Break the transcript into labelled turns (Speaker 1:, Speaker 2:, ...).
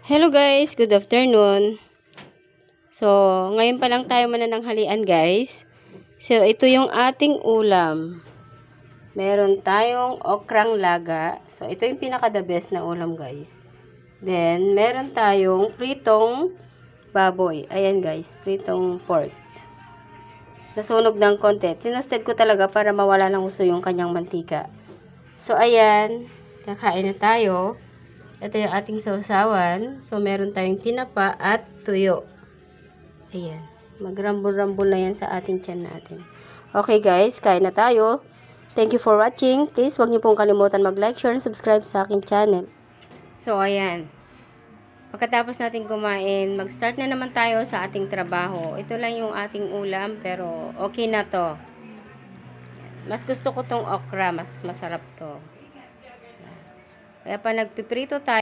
Speaker 1: Hello guys, good afternoon. So, ngayon pa lang tayo manananghalian guys. So, ito yung ating ulam. Meron tayong okrang laga. So, ito yung pinaka-the best na ulam guys. Then, meron tayong pritong baboy. Ayan guys, pritong pork. Nasunog ng konti. Tinasted ko talaga para mawala ng gusto yung kanyang mantika. So, ayan. Kakain na tayo. Ito yung ating sausawan. So, meron tayong tinapa at tuyo. Ayan. Magrambol-rambol na yan sa ating tiyan natin. Okay guys, kain na tayo. Thank you for watching. Please, huwag niyo pong kalimutan mag-like, share, and subscribe sa aking channel. So, ayan. Pagkatapos natin kumain, mag-start na naman tayo sa ating trabaho. Ito lang yung ating ulam, pero okay na to. Mas gusto ko tong okra. Mas masarap to. Kaya pa nagpiprito tayo.